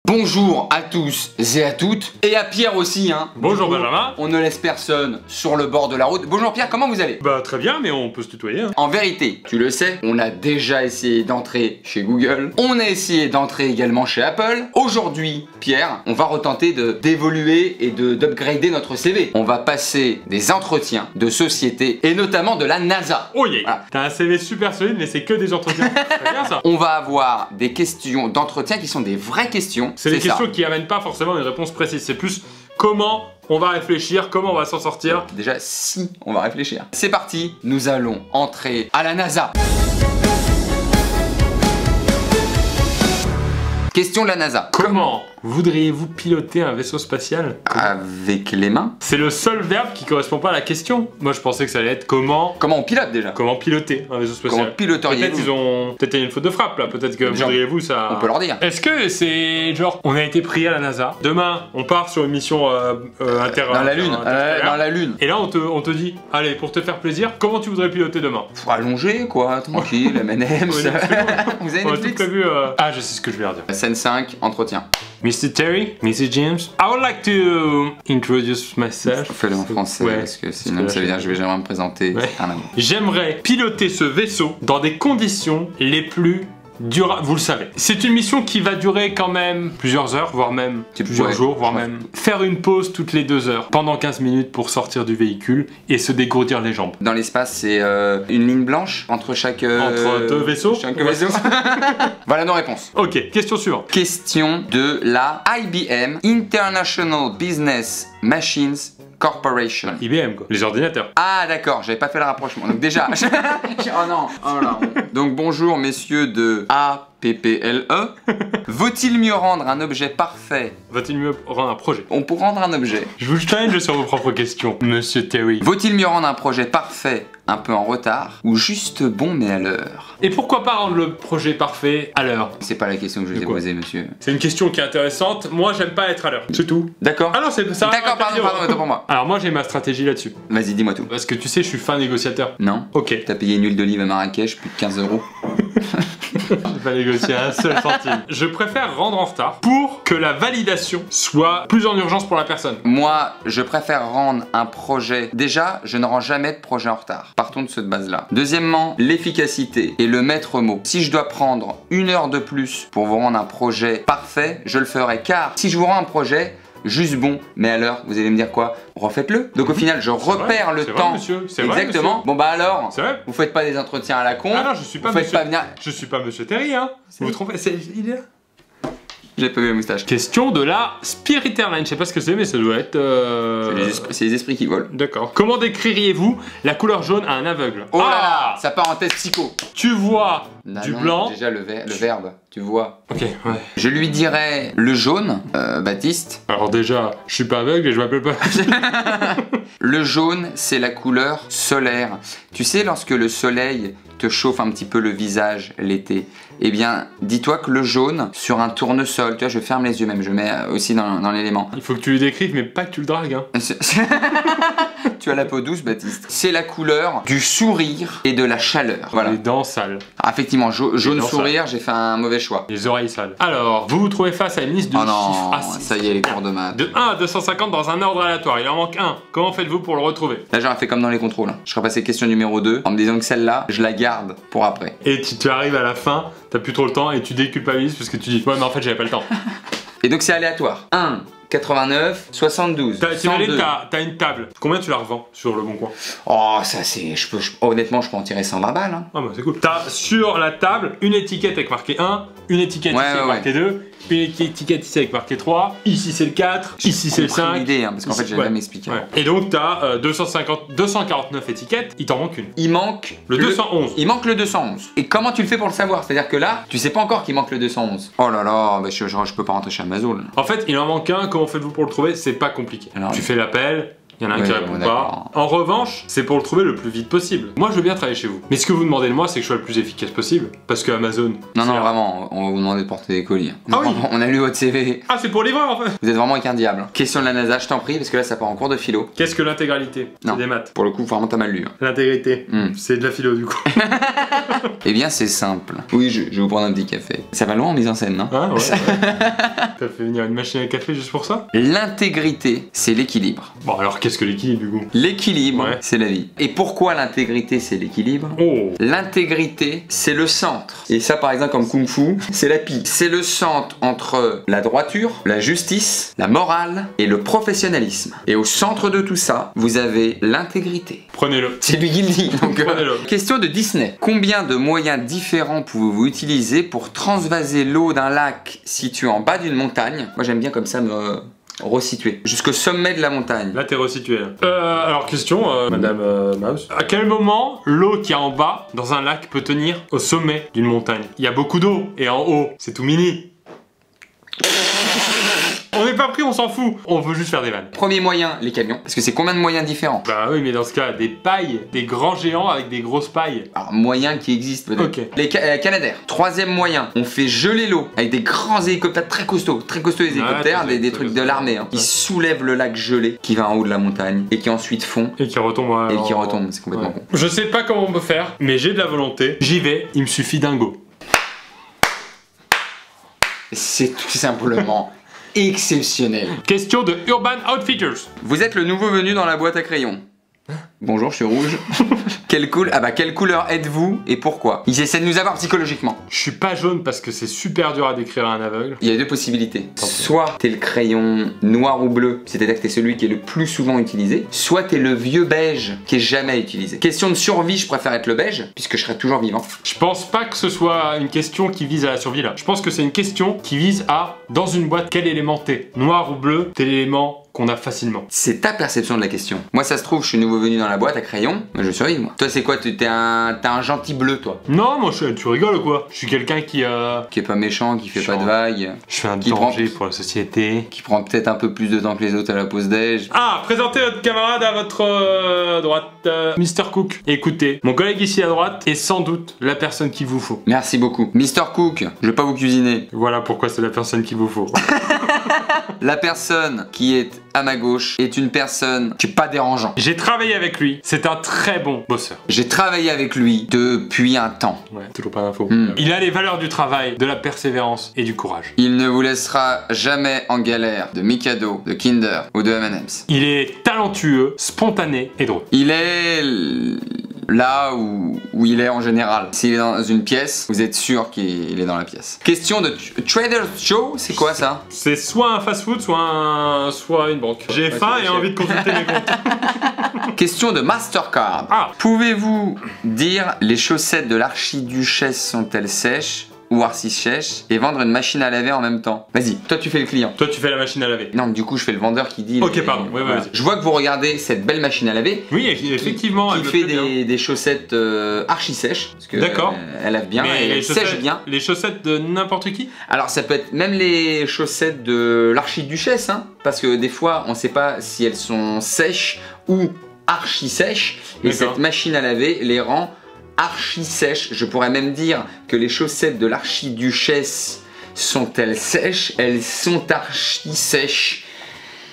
Bonjour à tous et à toutes, et à Pierre aussi, hein. Bonjour Benjamin. On ne laisse personne sur le bord de la route. Bonjour Pierre, comment vous allez? Bah très bien, mais on peut se tutoyer. Hein. En vérité, tu le sais, on a déjà essayé d'entrer chez Google, on a essayé d'entrer également chez Apple. Aujourd'hui, Pierre, on va retenter d'évoluer et d'upgrader notre CV. On va passer des entretiens de société et notamment de la NASA. Oh yeah. Voilà. T'as un CV super solide, mais c'est que des entretiens. C'est bien ça. On va avoir des questions d'entretien qui sont des vraies questions. C'est des questions qui amènent pas forcément une réponse précise. C'est plus comment on va réfléchir, comment on va s'en sortir. Déjà, si on va réfléchir. C'est parti, nous allons entrer à la NASA. Question de la NASA. Comment voudriez-vous piloter un vaisseau spatial? Avec les mains. C'est le seul verbe qui correspond pas à la question. Moi je pensais que ça allait être comment on pilote déjà? Comment piloter un vaisseau spatial? Comment piloteriez-vous? Peut-être ils ont... Peut-être il y a une faute de frappe là, peut-être que voudriez-vous ça... On peut leur dire. Est-ce que c'est genre, on a été pris à la NASA, demain on part sur une mission dans la Lune, dans la Lune. Et là on te dit, allez pour te faire plaisir, comment tu voudrais piloter demain? Faut allonger quoi, tranquille, M&M's. Vous avez Netflix? Prévu, Ah je sais ce que je vais leur dire. Scène 5, entretien. Mr. Terry, Mrs. James, I would like to introduce myself. Fais-le en français, ouais, parce que sinon ça veut dire que je vais jamais me présenter. Ouais. Un amour. J'aimerais piloter ce vaisseau dans des conditions les plus durables. Vous le savez. C'est une mission qui va durer quand même plusieurs heures, voire même plusieurs jours, voire même faire une pause toutes les 2 heures, pendant 15 minutes pour sortir du véhicule et se dégourdir les jambes. Dans l'espace, c'est une ligne blanche entre chaque... Entre deux vaisseaux. Chaque vaisseau. Voilà nos réponses. Ok, question suivante. Question de la IBM, International Business Machines Corporation. IBM quoi, les ordinateurs. Ah d'accord, j'avais pas fait le rapprochement. Donc déjà... oh non, oh non. Donc bonjour messieurs de APPLE. Vaut-il mieux rendre un objet parfait? Va-t-il mieux rendre un projet? On peut rendre un objet. Je vous challenge sur vos propres questions, monsieur Terry. Vaut-il mieux rendre un projet parfait un peu en retard ou juste bon mais à l'heure? Et pourquoi pas rendre le projet parfait à l'heure? C'est pas la question que je vous ai posée, monsieur. C'est une question qui est intéressante. Moi, j'aime pas être à l'heure. C'est tout. D'accord. Ah non, c'est ça. D'accord, pardon, autant pour moi. Alors moi, j'ai ma stratégie là-dessus. Vas-y, dis-moi tout. Parce que tu sais, je suis fin négociateur. Non. Ok. T'as payé une huile d'olive à Marrakech, plus de 15 €. J'ai pas négocié un seul centime. Je préfère rendre en retard pour que la validation soit plus en urgence pour la personne. Moi, je préfère rendre un projet... Déjà, je ne rends jamais de projet en retard. Partons de cette base-là. Deuxièmement, l'efficacité est le maître mot. Si je dois prendre 1 heure de plus pour vous rendre un projet parfait, je le ferai. Car si je vous rends un projet juste bon, mais à l'heure, vous allez me dire quoi? Refaites-le. Donc au final, je repère le temps. C'est exactement. Vrai, monsieur. Bon bah alors, vrai. Vous faites pas des entretiens à la con. Ah non, je suis pas vous monsieur. Faites pas venir... Je suis pas monsieur Terry, hein. Vous vous trompez. Il est là. J'ai pas vu la moustache. Question de la Spirit Airlines. Je sais pas ce que c'est, mais ça doit être. C'est les esprits qui volent. D'accord. Comment décririez-vous la couleur jaune à un aveugle? Oh là là, ça part en test psycho. Tu vois du non, blanc. Déjà le verbe, tu vois. Ok, ouais. Je lui dirais le jaune, Baptiste. Alors déjà, je suis pas aveugle et je m'appelle pas. Le jaune, c'est la couleur solaire. Tu sais, lorsque le soleil te chauffe un petit peu le visage l'été, eh bien, dis-toi que le jaune, sur un tournesol, tu vois, je ferme les yeux même, je mets aussi dans l'élément. Il faut que tu lui décrives, mais pas que tu le dragues, hein. Tu as la peau douce, Baptiste. C'est la couleur du sourire et de la chaleur. Voilà. Les dents sales. Ah, effectivement, jaune sourire, j'ai fait un mauvais choix. Les oreilles sales. Alors, vous vous trouvez face à une liste de chiffres à 6. Ça y est, les cours de maths. De 1 à 250 dans un ordre aléatoire. Il en manque un. Comment faites-vous pour le retrouver? Là, j'aurais fait comme dans les contrôles. Je serais passé question numéro 2 en me disant que celle-là, je la garde pour après. Et tu arrives à la fin, t'as plus trop le temps et tu déculpabilises parce que tu dis ouais mais en fait j'avais pas le temps. Et donc c'est aléatoire. 1, 89, 72. T'as une table. Combien tu la revends sur le bon coin? Oh, ça c'est. Honnêtement, je peux en tirer 120 balles. Hein. Ah bah c'est cool. T'as sur la table une étiquette avec marqué 1, une étiquette ici avec marqué 2, une étiquette ici avec marqué 3, ici c'est le 4, ici c'est le 5. Une idée, hein, parce qu'en fait, j'avais jamais expliqué. Ouais. Et donc t'as 249 étiquettes, il t'en manque une. Il manque le 211. Il manque le 211. Et comment tu le fais pour le savoir? C'est-à-dire que là, tu sais pas encore qu'il manque le 211. Oh là là, bah, je peux pas rentrer chez Amazon. En fait, il en manque un. Comment faites-vous pour le trouver? C'est pas compliqué. Alors, tu fais l'appel, Il y en a un qui répond pas. En revanche, c'est pour le trouver le plus vite possible. Moi, je veux bien travailler chez vous. Mais ce que vous demandez de moi, c'est que je sois le plus efficace possible. Parce que Amazon. Non, vraiment, on va vous demander de porter des colis. Ah oui. On a lu votre CV. Ah, c'est pour livreur en fait. Vous êtes vraiment avec un diable. Question de la NASA, je t'en prie, parce que là, ça part en cours de philo. Qu'est-ce que l'intégralité? Non. C'est des maths. Pour le coup, vraiment, t'as mal lu. L'intégrité. C'est de la philo du coup. Eh bien, c'est simple. Oui, je vais vous prendre un petit café. Ça va loin en mise en scène, non? Ah ouais. T'as fait venir une machine à café juste pour ça? L'intégrité, c'est l'équilibre. Bon, alors qu'est-ce que l'équilibre du coup? L'équilibre, c'est la vie. Et pourquoi l'intégrité, c'est l'équilibre? Oh. L'intégrité, c'est le centre. Et ça, par exemple, comme Kung Fu, c'est la pi. C'est le centre entre la droiture, la justice, la morale et le professionnalisme. Et au centre de tout ça, vous avez l'intégrité. Prenez-le. C'est lui qui le dit. Donc, Prenez-le. question de Disney. Combien de moyens différents pouvez-vous utiliser pour transvaser l'eau d'un lac situé en bas d'une montagne? Moi, j'aime bien comme ça me resituer jusqu'au sommet de la montagne. Là, t'es resitué. Alors, question, Madame Mouse. À quel moment l'eau qui est en bas, dans un lac, peut tenir au sommet d'une montagne? Il y a beaucoup d'eau, et en haut, c'est tout mini. On n'est pas pris, on s'en fout. On veut juste faire des vannes. Premier moyen, les camions. Parce que c'est combien de moyens différents? Bah oui, mais dans ce cas, des pailles, des grands géants avec des grosses pailles. Alors, moyens qui existent peut-être. Ok. Les Canadair. Troisième moyen, on fait geler l'eau avec des grands hélicoptères très costauds les hélicoptères, des trucs de l'armée. Hein. Ils soulèvent le lac gelé qui va en haut de la montagne et qui ensuite fond. Et qui retombe. Et qui retombe, c'est complètement con. Je sais pas comment on peut faire, mais j'ai de la volonté. J'y vais, il me suffit d'un go. C'est tout simplement exceptionnel. Question de Urban Outfitters. Vous êtes le nouveau venu dans la boîte à crayons. Bonjour, je suis rouge. Quelle couleur êtes-vous et pourquoi? Ils essaient de nous avoir psychologiquement. Je suis pas jaune parce que c'est super dur à décrire à un aveugle. Il y a deux possibilités. Soit t'es le crayon noir ou bleu, c'est-à-dire que t'es celui qui est le plus souvent utilisé. Soit t'es le vieux beige qui est jamais utilisé. Question de survie, je préfère être le beige puisque je serai toujours vivant. Je pense pas que ce soit une question qui vise à la survie là. Je pense que c'est une question qui vise à, dans une boîte, quel élément t'es? Noir ou bleu, t'es l'élément qu'on a facilement. C'est ta perception de la question. Moi, ça se trouve, je suis nouveau venu dans la boîte à crayon, mais je survive moi. Toi, c'est quoi? T'as un gentil bleu, toi? Non, moi, tu rigoles ou quoi? Je suis quelqu'un qui est pas méchant, qui fait pas de vagues. Je fais un danger pour la société. Qui prend peut-être un peu plus de temps que les autres à la pause déj. Ah, présentez votre camarade à votre droite, Mr. Cook. Écoutez, mon collègue ici à droite est sans doute la personne qu'il vous faut. Merci beaucoup. Mr. Cook, je vais pas vous cuisiner. Voilà pourquoi c'est la personne qu'il vous faut. La personne qui est à ma gauche est une personne qui est pas dérangeant. J'ai travaillé avec lui, c'est un très bon bosseur. J'ai travaillé avec lui depuis un temps. Ouais, toujours pas d'infos. Il a les valeurs du travail, de la persévérance et du courage. Il ne vous laissera jamais en galère de Mikado, de Kinder ou de M&M's. Il est talentueux, spontané et drôle. Il est là où il est en général. S'il est dans une pièce, vous êtes sûr qu'il est dans la pièce. Question de Trader Joe, c'est quoi ça? C'est soit un fast-food, soit une banque. J'ai faim et envie de consulter mes comptes. Question de Mastercard. Ah. Pouvez-vous dire les chaussettes de l'archiduchesse sont-elles sèches ou archi-sèches et vendre une machine à laver en même temps? Vas-y, toi tu fais le client. Toi tu fais la machine à laver. Non, du coup je fais le vendeur qui dit... Ok, pardon. Ouais, voilà. Je vois que vous regardez cette belle machine à laver. Oui, effectivement. Qui fait des chaussettes archi-sèches. D'accord. Elle lave bien et elle sèche bien. Les chaussettes de n'importe qui? Alors ça peut être même les chaussettes de l'archiduchesse, hein, parce que des fois on sait pas si elles sont sèches ou archi-sèches. Et cette machine à laver les rend archi sèche. Je pourrais même dire que les chaussettes de l'archiduchesse sont-elles sèches? Elles sont archi sèches.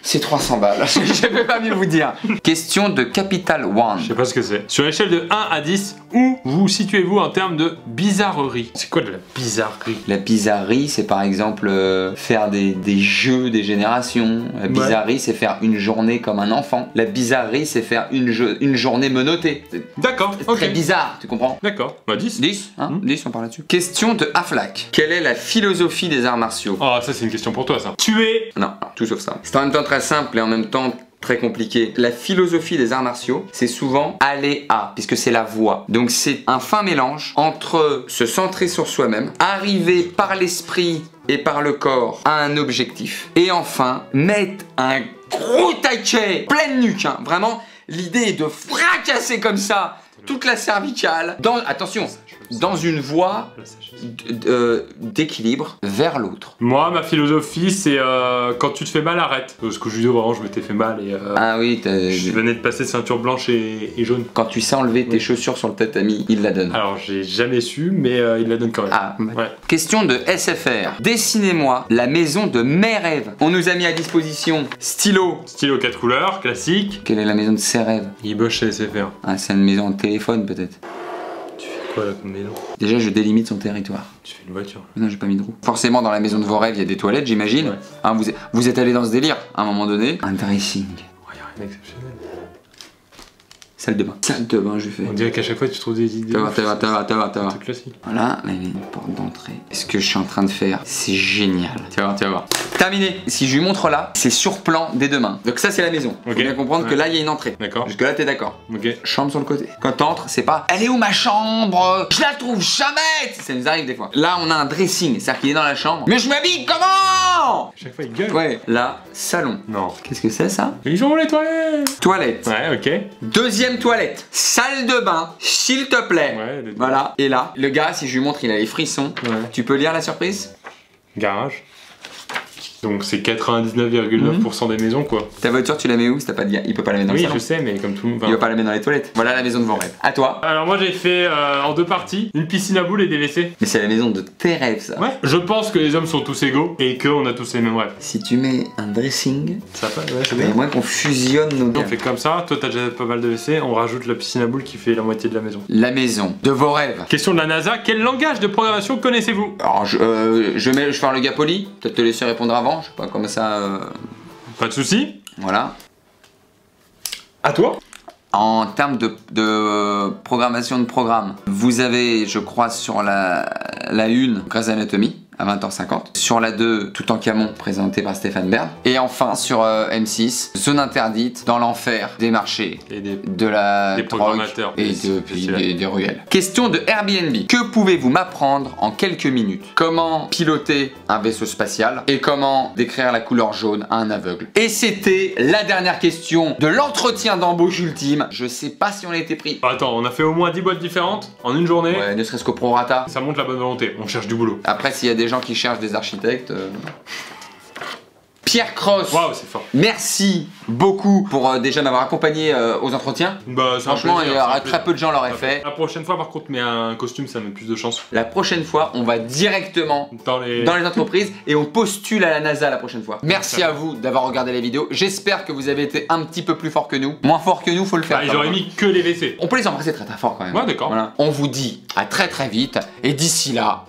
C'est 300 balles, je ne peux pas mieux vous dire. Question de Capital One. Je sais pas ce que c'est. Sur l'échelle de 1 à 10, où vous situez-vous en termes de bizarrerie? C'est quoi de la bizarrerie? La bizarrerie, c'est par exemple faire des jeux des générations. La bizarrerie, c'est faire une journée comme un enfant. La bizarrerie, c'est faire une journée menottée. D'accord, ok. Très bizarre, tu comprends? D'accord, bah 10. 10, hein 10, on parle là-dessus. Question de Aflac. Quelle est la philosophie des arts martiaux? Oh, ça c'est une question pour toi, ça. Tuer. Non, tout sauf ça. C'est en même temps très simple et en même temps très compliqué. La philosophie des arts martiaux, c'est souvent aller à, puisque c'est la voie. Donc c'est un fin mélange entre se centrer sur soi-même, arriver par l'esprit et par le corps à un objectif, et enfin mettre un gros taquet, pleine nuque, hein. Vraiment, l'idée est de fracasser comme ça toute la cervicale dans... Attention, dans une voie d'équilibre vers l'autre. Moi, ma philosophie, c'est quand tu te fais mal, arrête. Parce que je dis vraiment, je m'étais fait mal et Ah oui, je venais de passer ceinture blanche et jaune. Quand tu sais enlever tes chaussures sur le tatami, il la donne. Alors, j'ai jamais su, mais il la donne quand même. Ah, ouais. Question de SFR. Dessinez-moi la maison de mes rêves. On nous a mis à disposition stylo. Stylo 4 couleurs, classique. Quelle est la maison de ses rêves? Il bosse chez SFR. Ah, c'est une maison de téléphone peut-être. Tu fais quoi là comme maison? Déjà, je délimite son territoire. Tu fais une voiture. Non, j'ai pas mis de roue. Forcément, dans la maison de vos rêves, il y a des toilettes, j'imagine. Ouais. Hein, vous êtes allé dans ce délire à un moment donné. Un dressing. Oh, y'a rien d'exceptionnel. Salle de bain. Salle de bain, je fais. On dirait qu'à chaque fois tu trouves des idées. Ça va. C'est classique. Voilà, là, il y a une porte d'entrée. Ce que je suis en train de faire, c'est génial. Tu vas voir. Terminé. Si je lui montre là, c'est sur plan des deux mains. Donc ça, c'est la maison. Faut bien comprendre que là, il y a une entrée. D'accord. Jusque là, t'es d'accord. Ok. Chambre sur le côté. Quand t'entres, c'est pas elle est où ma chambre? Je la trouve jamais. Ça nous arrive des fois. Là, on a un dressing, c'est-à-dire qu'il est dans la chambre. Mais je m'habille comment? À chaque fois il gueule. Ouais. Là, salon. Non. Qu'est-ce que c'est ça? Ils sont où les toilettes? Toilette. Ouais, ok. Deuxième toilette. Salle de bain. S'il te plaît. Ouais, Voilà. Et là, le gars, si je lui montre, il a les frissons. Ouais. Tu peux lire la surprise? Garage. Donc c'est 99,9% des maisons quoi. Ta voiture, tu la mets où si t'as pas de gars? Il peut pas la mettre dans le Oui, salon. je sais, mais comme tout le monde. Il va pas la mettre dans les toilettes. Voilà la maison de vos rêves. À toi. Alors moi j'ai fait en deux parties, une piscine à boules et des WC. Mais c'est la maison de tes rêves, ça. Ouais. Je pense que les hommes sont tous égaux et qu'on a tous les mêmes rêves. Si tu mets un dressing, Ça va, ouais, c'est il y a bien. moyen qu'on fusionne nos On gars. fait comme ça, toi t'as déjà pas mal de WC, on rajoute la piscine à boules qui fait la moitié de la maison. La maison de vos rêves. Question de la NASA, quel langage de programmation connaissez-vous? Alors, je vais faire le gars poli. Peut-être te laisser répondre avant. Je sais pas comment ça. Pas de soucis. Voilà. À toi. En termes de programmation de programme, vous avez, je crois, sur la 1, Grey's Anatomy, à 20h50. Sur la 2, Toutankhamon, présenté par Stéphane Bern. Et enfin, sur M6, Zone interdite, dans l'enfer des marchés, Et des de la Des drogue programmateurs, et des ruelles. Question de Airbnb. Que pouvez-vous m'apprendre en quelques minutes? Comment piloter un vaisseau spatial et comment décrire la couleur jaune à un aveugle? Et c'était la dernière question de l'entretien d'embauche ultime. Je sais pas si on a été pris. Attends, on a fait au moins 10 boîtes différentes en une journée. Ouais, ne serait-ce qu'au prorata. Ça montre la bonne volonté, on cherche du boulot. Après, s'il y a des gens qui cherchent des architectes... Pierre Cross, Waouh, c'est fort. merci beaucoup pour déjà m'avoir accompagné aux entretiens. Bah, c'est un Franchement, plaisir, il y c'est un aura plaisir. très peu de gens l'auraient fait. La prochaine fois, par contre, mets un costume, ça met plus de chance. La prochaine fois, on va directement Dans les. dans les entreprises et on postule à la NASA la prochaine fois. Merci à vous d'avoir regardé la vidéo. J'espère que vous avez été un petit peu plus fort que nous. Moins fort que nous, faut le faire. Bah, ils auraient mis que les WC. On peut les embrasser très fort quand même. Ouais, d'accord. Voilà. On vous dit à très vite et d'ici là,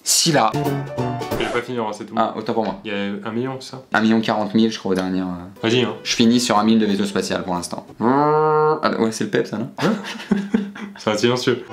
Je vais pas finir, hein, c'est tout. Ah, autant pour moi. Il y a 1 million, c'est ça? 1 40 000 je crois au dernier. Vas-y, hein. Je finis sur 1 000 de vaisseau spatial pour l'instant. Ah, ouais, c'est le PEP ça, non? C'est un silencieux.